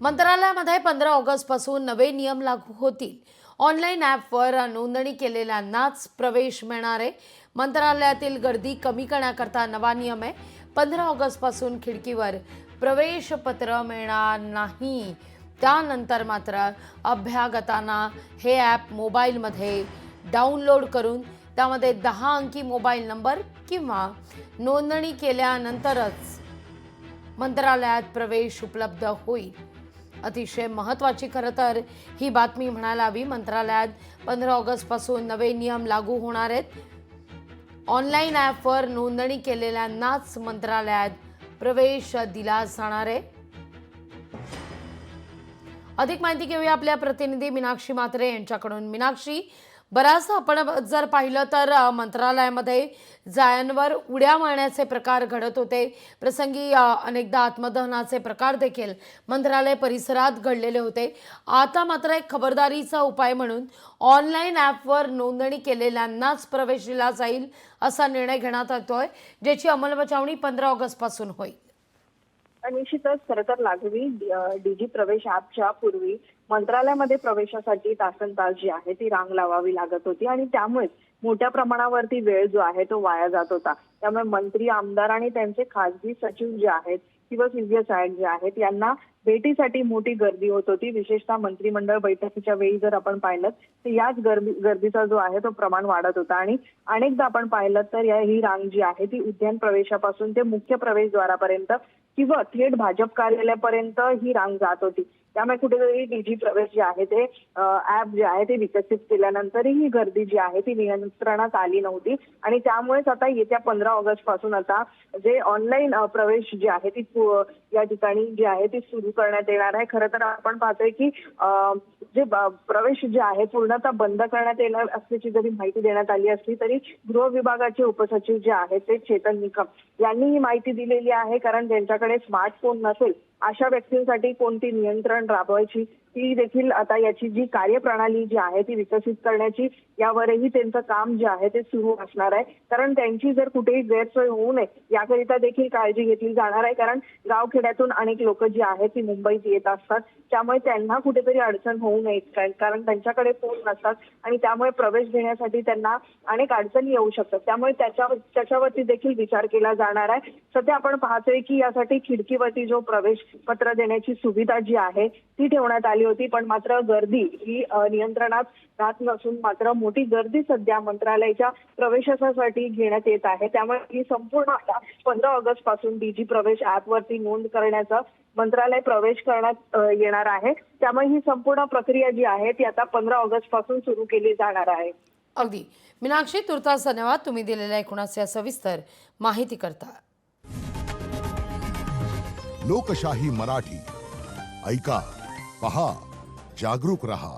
मंत्रालयामध्ये 15 ऑगस्टपासून नवे नियम लागू होतील। ऑनलाईन ॲपवर नोंदणी केलेल्यांनाच प्रवेश मिळणार आहे। मंत्रालयातील गर्दी कमी करण्याकरता नवा नियम आहे। 15 ऑगस्टपासून खिडकीवर प्रवेशपत्र मिळणार नाही। त्यानंतर मात्र अभ्यागतांना हे ॲप मोबाईलमध्ये डाउनलोड करून त्यामध्ये 10 अंकी मोबाईल नंबर किंवा नोंदणी केल्यानंतरच मंत्रालयात प्रवेश उपलब्ध होईल। अतिशय महत्त्वाची खरं तर ही बातमी म्हणायला हवी। मंत्रालयात 15 ऑगस्टपासून नवे नियम लागू होणार आहेत। ऑनलाईन ॲपवर नोंदणी केलेल्यांनाच मंत्रालयात प्रवेश दिला जाणार आहे। अधिक माहिती घेऊया आपल्या प्रतिनिधी मीनाक्षी म्हात्रे यांच्याकडून। मीनाक्षी, बराचसा आपण जर पाहिलं तर मंत्रालयामध्ये जायांवर उड्या मारण्याचे प्रकार घडत होते। प्रसंगी अनेकदा आत्मदहनाचे प्रकार देखील मंत्रालय परिसरात घडलेले होते। आता मात्र एक खबरदारीचा उपाय म्हणून ऑनलाईन ॲपवर नोंदणी केलेल्यांनाच प्रवेश दिला जाईल असा निर्णय घेण्यात येतोय, ज्याची अंमलबजावणी 15 ऑगस्टपासून होईल। निश्चितच खरं तर लागवी डीजी प्रवेश ॲपच्या पूर्वी मंत्रालयामध्ये प्रवेशासाठी तासनतास जी आहे ती रांग लावावी लागत होती आणि त्यामुळे मोठ्या प्रमाणावरती वेळ जो आहे तो वाया जात होता। त्यामुळे मंत्री, आमदार आणि त्यांचे खासगी सचिव जे आहेत किंवा सीनियर साहेब जे आहेत यांना भेटीसाठी मोठी गर्दी होत होती। विशेषतः मंत्रिमंडळ बैठकीच्या वेळी जर आपण पाहिलं तर याच गर्दीचा जो आहे तो प्रमाण वाढत होता आणि अनेकदा आपण पाहिलं तर ही रांग जी आहे ती उद्यान प्रवेशापासून ते मुख्य प्रवेशद्वारापर्यंत किंवा थेट भाजप कार्यालयापर्यंत ही रांग जात होती। त्यामुळे कुठेतरी डीजी प्रवेश जे आहे ते ॲप जे आहे ते विकसित केल्यानंतरही ही गर्दी जी आहे ती नियंत्रणात आली नव्हती आणि त्यामुळेच आता येत्या 15 ऑगस्ट पासून आता जे ऑनलाईन प्रवेश जे आहे ती या ठिकाणी जी आहे ती सुरू करण्यात येणार आहे। खरं तर आपण पाहतोय की जे प्रवेश जे आहे पूर्णतः बंद करण्यात येणार असल्याची जरी माहिती देण्यात आली असली तरी गृह विभागाचे उपसचिव जे आहेत ते चेतन निकम यांनी ही माहिती दिलेली आहे। कारण ज्यांच्याकडे स्मार्टफोन नसेल अशा व्यक्तींसाठी कोणती नियंत्रण राबवायची ती देखील आता याची जी कार्यप्रणाली जी आहे ती विकसित करण्याची यावरही त्यांचं काम जे आहे ते सुरू असणार आहे। कारण त्यांची जर कुठेही गैरसोय होऊ नये याकरिता देखील काळजी घेतली जाणार आहे। कारण गावखेड्यातून अनेक लोक जी आहेत ती मुंबईत येत असतात, त्यामुळे त्यांना कुठेतरी अडचण होऊ नये कारण त्यांच्याकडे फोन नसतात आणि त्यामुळे प्रवेश घेण्यासाठी त्यांना अनेक अडचणी येऊ शकतात। त्यामुळे त्याच्यावरती देखील विचार केला जाणार आहे। सध्या आपण पाहतोय की यासाठी खिडकीवरती जो प्रवेश पत्र देण्याची सुविधा जी आहे ती ठेवण्यात आली होती, पण मात्र गर्दी ही नियंत्रणात राहत नसून मात्र मोठी गर्दी सध्या मंत्रालयाच्या प्रवेशासाठी घेण्यात येत आहे। त्यामुळे ही संपूर्ण आता 15 ऑगस्ट पासून डीजी प्रवेश ॲपवरती नोंद करण्याचं मंत्रालय प्रवेश करण्यात येणार आहे। त्यामुळे ही संपूर्ण प्रक्रिया जी आहे ती आता 15 ऑगस्ट पासून सुरू केली जाणार आहे। अगदी मीनाक्षी, तुर्तास धन्यवाद तुम्ही दिलेल्या एकूणाच्या सविस्तर माहिती करता। लोकशाही मराठी ऐका, पहा, जागरूक रहा।